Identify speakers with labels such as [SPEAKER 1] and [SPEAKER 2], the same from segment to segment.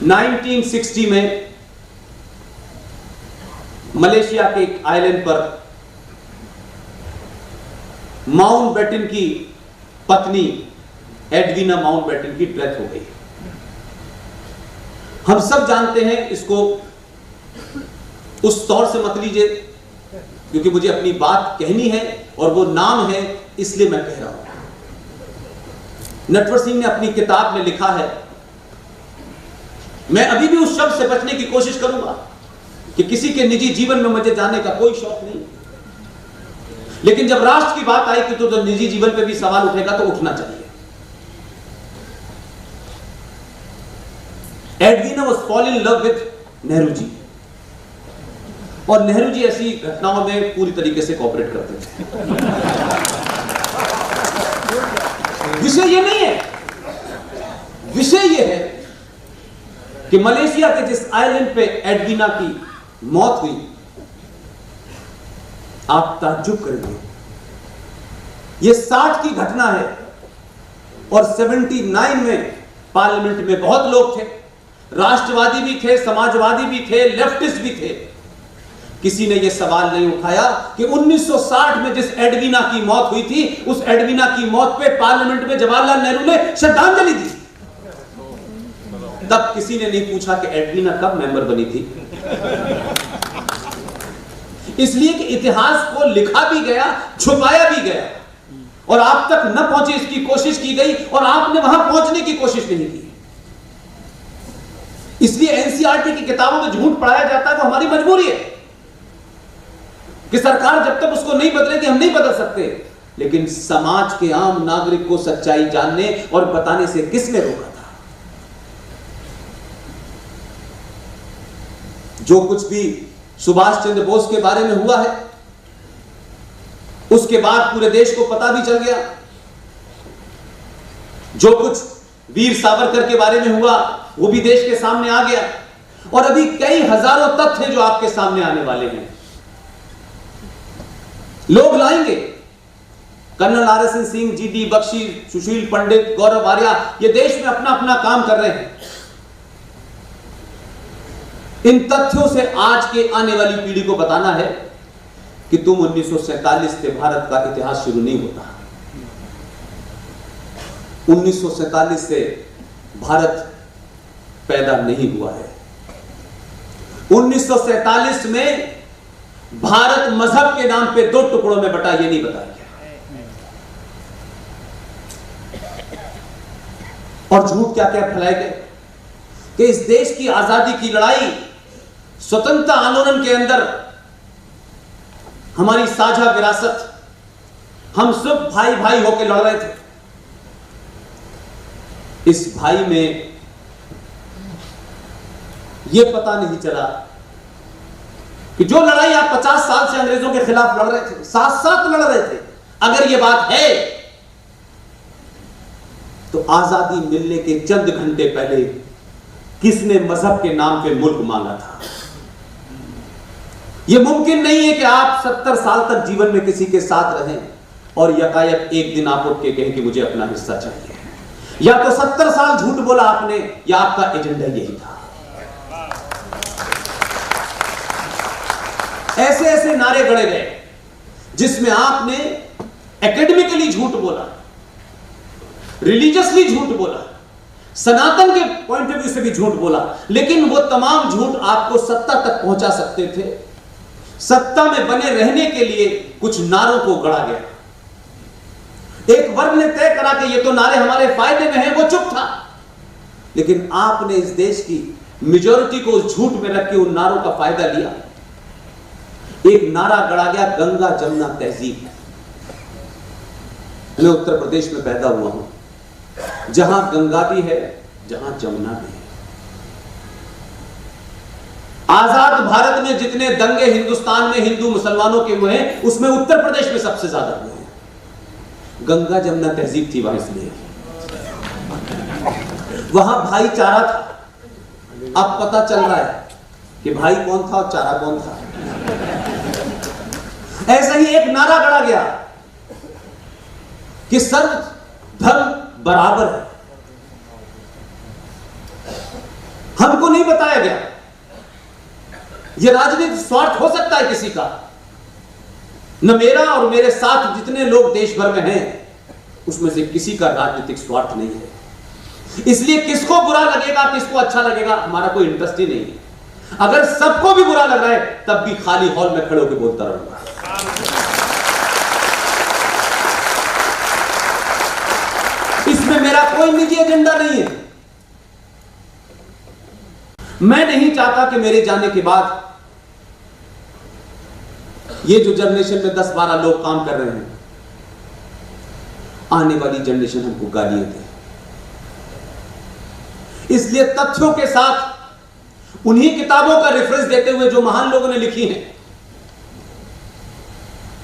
[SPEAKER 1] 1960 में मलेशिया के एक आइलैंड पर माउंटबेटन की पत्नी एडवीना माउंटबेटन की डेथ हो गई। हम सब जानते हैं, इसको उस तौर से मत लीजिए क्योंकि मुझे अपनी बात कहनी है और वो नाम है इसलिए मैं कह रहा हूं। नटवर सिंह ने अपनी किताब में लिखा है, मैं अभी भी उस शब्द से बचने की कोशिश करूंगा कि किसी के निजी जीवन में मुझे जाने का कोई शौक नहीं, लेकिन जब राष्ट्र की बात आई कि तो निजी जीवन पे भी सवाल उठेगा तो उठना चाहिए। Edwina was fall in love with Nehru ji, और नेहरू जी ऐसी घटनाओं में पूरी तरीके से कोऑपरेट करते थे। विषय ये नहीं है, विषय ये है कि मलेशिया के जिस आइलैंड पे एडवीना की मौत हुई, आप ताज्जुब करेंगे, ये 60 की घटना है और 79 में पार्लियामेंट में बहुत लोग थे, राष्ट्रवादी भी थे, समाजवादी भी थे, लेफ्टिस्ट भी थे। किसी ने यह सवाल नहीं उठाया कि 1960 में जिस एडवीना की मौत हुई थी, उस एडवीना की मौत पे पार्लियामेंट में जवाहरलाल नेहरू ने श्रद्धांजलि दी। तब किसी ने नहीं पूछा कि एडवीना कब मेंबर बनी थी। इसलिए कि इतिहास को लिखा भी गया, छुपाया भी गया और आप तक न पहुंचे इसकी कोशिश की गई और आपने वहां पहुंचने की कोशिश नहीं की। इसलिए एनसीईआरटी की किताबों में झूठ पढ़ाया जाता है, वो हमारी मजबूरी है कि सरकार जब तक उसको नहीं बदलेगी हम नहीं बदल सकते। लेकिन समाज के आम नागरिक को सच्चाई जानने और बताने से किसने रोका था? जो कुछ भी सुभाष चंद्र बोस के बारे में हुआ है, उसके बाद पूरे देश को पता भी चल गया। जो कुछ वीर सावरकर के बारे में हुआ वो भी देश के सामने आ गया और अभी कई हजारों तथ्य जो आपके सामने आने वाले हैं, लोग लाएंगे। Colonel RSN Singh, GD Bakshi, Sushil Pandit, Gaurav Arya, ये देश में अपना अपना काम कर रहे हैं। इन तथ्यों से आज के आने वाली पीढ़ी को बताना है कि तुम 1947 से भारत का इतिहास शुरू नहीं होता। 1947 से भारत पैदा नहीं हुआ है। 1947 में भारत मजहब के नाम पे 2 टुकड़ों में बटा, ये नहीं बताया गया। और झूठ क्या क्या फैलाए गए कि इस देश की आजादी की लड़ाई, स्वतंत्रता आंदोलन के अंदर हमारी साझा विरासत, हम सब भाई भाई होकर लड़ रहे थे। इस भाई में यह पता नहीं चला कि जो लड़ाई आप 50 साल से अंग्रेजों के खिलाफ लड़ रहे थे, साथ साथ लड़ रहे थे, अगर यह बात है तो आजादी मिलने के चंद घंटे पहले किसने मजहब के नाम पे मुल्क मांगा था? यह मुमकिन नहीं है कि आप 70 साल तक जीवन में किसी के साथ रहें और यकायक एक दिन आप उठ के कहें कि मुझे अपना हिस्सा चाहिए। या तो 70 साल झूठ बोला आपने, या आपका एजेंडा यही था। ऐसे ऐसे नारे गढ़े गए जिसमें आपने एकेडमिकली झूठ बोला, रिलीजियसली झूठ बोला, सनातन के पॉइंट ऑफ व्यू से भी झूठ बोला, लेकिन वो तमाम झूठ आपको सत्ता तक पहुंचा सकते थे। सत्ता में बने रहने के लिए कुछ नारों को गढ़ा गया। एक वर्ग ने तय करा कि ये तो नारे हमारे फायदे में हैं, वो चुप था। लेकिन आपने इस देश की मेजॉरिटी को उस झूठ में रख के उन नारों का फायदा लिया। एक नारा गढ़ा गया, गंगा जमुना तहजीब। मैं उत्तर प्रदेश में पैदा हुआ हूं, जहां गंगा भी है, जहां जमुना भी है। आजाद भारत में जितने दंगे हिंदुस्तान में हिंदू मुसलमानों के हुए हैं, उसमें उत्तर प्रदेश में सबसे ज्यादा हुए हैं। गंगा जमुना तहजीब थी वहां, इसलिए वहां भाईचारा था। अब पता चल रहा है कि भाई कौन था और चारा कौन था। ऐसा ही एक नारा गढ़ा गया कि सर्व धर्म बराबर है। हम वही बताया गया। यह राजनीतिक स्वार्थ हो सकता है किसी का, न मेरा और मेरे साथ जितने लोग देश भर में हैं उसमें से किसी का राजनीतिक स्वार्थ नहीं है। इसलिए किसको बुरा लगेगा किसको अच्छा लगेगा हमारा कोई इंटरेस्ट ही नहीं है। अगर सबको भी बुरा लग रहा है तब भी खाली हॉल में खड़े होकर बोलता रहूंगा। इसमें मेरा कोई निजी एजेंडा नहीं है। मैं नहीं चाहता कि मेरे जाने के बाद ये जो जनरेशन में 10-12 लोग काम कर रहे हैं, आने वाली जनरेशन हमको गालियां दे। इसलिए तथ्यों के साथ उन्हीं किताबों का रेफरेंस देते हुए जो महान लोगों ने लिखी हैं,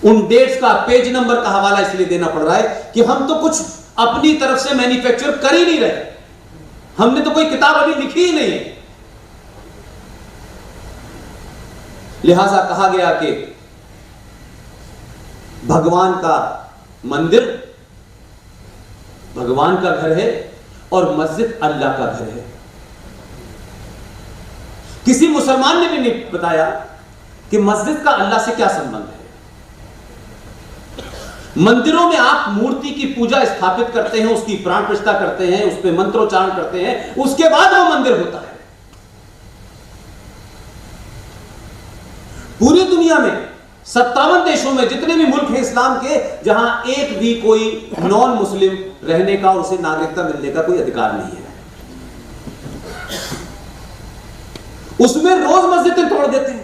[SPEAKER 1] उन डेट्स का पेज नंबर का हवाला इसलिए देना पड़ रहा है कि हम तो कुछ अपनी तरफ से मैन्युफैक्चर कर ही नहीं रहे। हमने तो कोई किताब अभी लिखी ही नहीं है। लिहाजा कहा गया कि भगवान का मंदिर भगवान का घर है और मस्जिद अल्लाह का घर है। किसी मुसलमान ने भी नहीं बताया कि मस्जिद का अल्लाह से क्या संबंध है। मंदिरों में आप मूर्ति की पूजा स्थापित करते हैं, उसकी प्राण प्रतिष्ठा करते हैं, उस पर मंत्रोच्चारण करते हैं, उसके बाद वो मंदिर होता है। पूरी दुनिया में 57 देशों में जितने भी मुल्क हैं इस्लाम के, जहां एक भी कोई नॉन मुस्लिम रहने का और उसे नागरिकता मिलने का कोई अधिकार नहीं है, उसमें रोज मस्जिदें तोड़ देते हैं।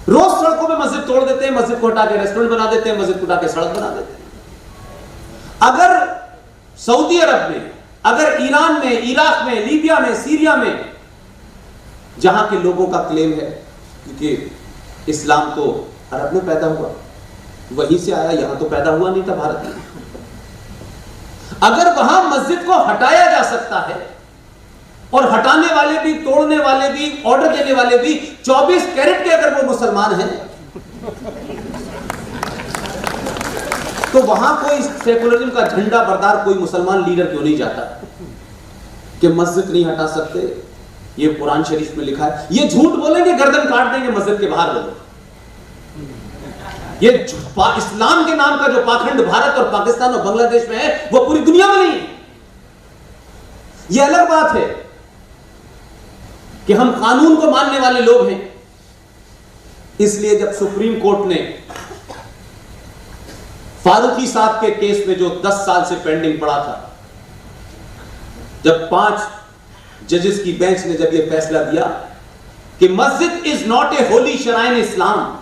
[SPEAKER 1] रोज सड़कों में मस्जिद तोड़ देते हैं, मस्जिद को हटा के रेस्टोरेंट बना देते हैं, मस्जिद को हटा के सड़क बना देते हैं। अगर सऊदी अरब में, अगर ईरान में, इराक में, लीबिया में, सीरिया में, जहां के लोगों का क्लेम है क्योंकि इस्लाम तो अरब में पैदा हुआ, वहीं से आया, यहां तो पैदा हुआ नहीं था भारत में, अगर वहां मस्जिद को हटाया जा सकता है और हटाने वाले भी, तोड़ने वाले भी, ऑर्डर देने वाले भी 24 कैरेट के अगर वो मुसलमान हैं, तो वहां कोई सेकुलरिज्म का झंडा बरदार कोई मुसलमान लीडर क्यों नहीं जाता कि मस्जिद नहीं हटा सकते, ये कुरान शरीफ में लिखा है। ये झूठ बोलेंगे, गर्दन काट देंगे मस्जिद के बाहर लोग। ये इस्लाम के नाम का जो पाखंड भारत और पाकिस्तान और बांग्लादेश में है, वो पूरी दुनिया में नहीं है। ये अलग बात है कि हम कानून को मानने वाले लोग हैं। इसलिए जब सुप्रीम कोर्ट ने फारूकी साहब के केस में जो 10 साल से पेंडिंग पड़ा था, जब 5 जजेस की बेंच ने जब यह फैसला दिया कि मस्जिद is not a Holi shrine इस्लाम,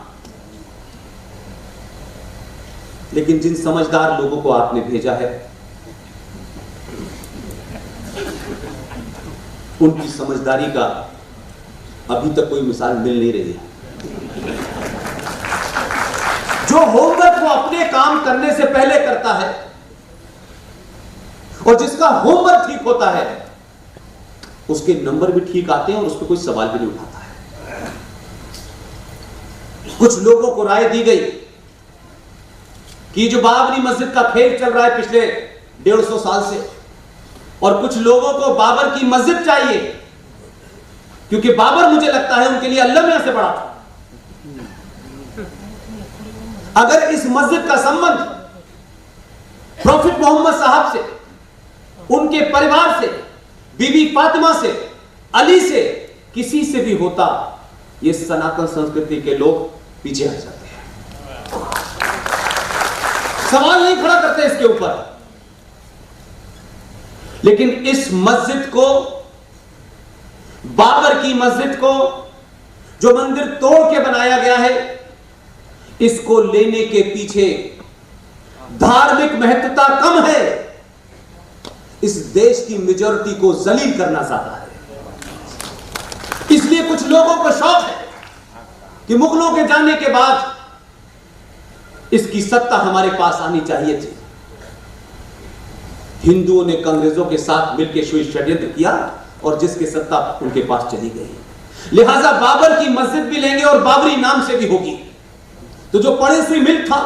[SPEAKER 1] लेकिन जिन समझदार लोगों को आपने भेजा है उनकी समझदारी का अभी तक कोई मिसाल मिल नहीं रही है। जो होमवर्क वो अपने काम करने से पहले करता है और जिसका होमवर्क ठीक होता है उसके नंबर भी ठीक आते हैं और उस पर कोई सवाल भी नहीं उठाता है। कुछ लोगों को राय दी गई कि जो बाबरी मस्जिद का खेल चल रहा है पिछले 150 साल से, और कुछ लोगों को बाबर की मस्जिद चाहिए क्योंकि बाबर मुझे लगता है उनके लिए अल्लाह मियां से बड़ा था। अगर इस मस्जिद का संबंध प्रॉफिट मोहम्मद साहब से, उनके परिवार से, बीबी फातिमा से, अली से, किसी से भी होता, ये सनातन संस्कृति के लोग पीछे हट जाते हैं, सवाल नहीं खड़ा करते इसके ऊपर। लेकिन इस मस्जिद को, बाबर की मस्जिद को, जो मंदिर तोड़ के बनाया गया है, इसको लेने के पीछे धार्मिक महत्वता कम है, इस देश की मेजॉरिटी को जलील करना ज्यादा है। इसलिए कुछ लोगों को शौक है कि मुगलों के जाने के बाद इसकी सत्ता हमारे पास आनी चाहिए थी। हिंदुओं ने अंग्रेजों के साथ मिलकर षड्यंत्र किया और जिसकी सत्ता उनके पास चली गई। लिहाजा बाबर की मस्जिद भी लेंगे और बाबरी नाम से भी होगी। तो जो पड़ोसी मुल्क था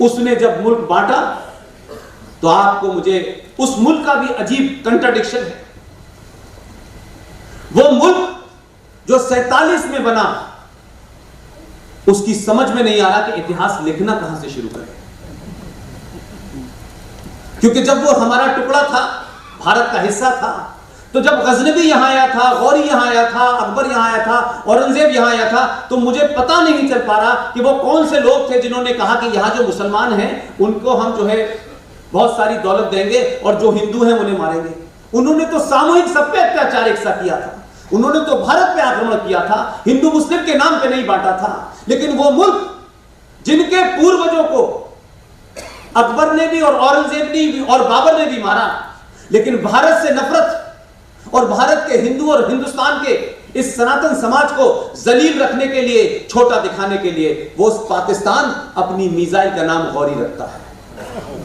[SPEAKER 1] उसने जब मुल्क बांटा तो आपको मुझे उस मुल्क का भी अजीब कंट्राडिक्शन है। वो मुल्क जो 47 में बना, उसकी समझ में नहीं आ रहा कि इतिहास लिखना कहां से शुरू करें। क्योंकि जब वो हमारा टुकड़ा था, भारत का हिस्सा था, तो जब गजनवी यहां आया था, गौरी यहां आया था, अकबर यहां आया था, औरंगजेब यहां आया था, तो मुझे पता नहीं चल पा रहा कि वो कौन से लोग थे जिन्होंने कहा कि यहां जो मुसलमान हैं उनको हम जो है बहुत सारी दौलत देंगे और जो हिंदू हैं उन्हें मारेंगे। उन्होंने तो सामूहिक सब पे अत्याचार एक साथ किया था। उन्होंने तो भारत पे आक्रमण किया था, हिंदू मुस्लिम के नाम पे नहीं बांटा था। लेकिन वो मुल्क जिनके पूर्वजों को अकबर ने भी और औरंगजेब ने भी और बाबर ने भी मारा, लेकिन भारत से नफरत और भारत के हिंदू और हिंदुस्तान के इस सनातन समाज को जलील रखने के लिए, छोटा दिखाने के लिए, वो पाकिस्तान अपनी मिसाइल का नाम गौरी रखता है।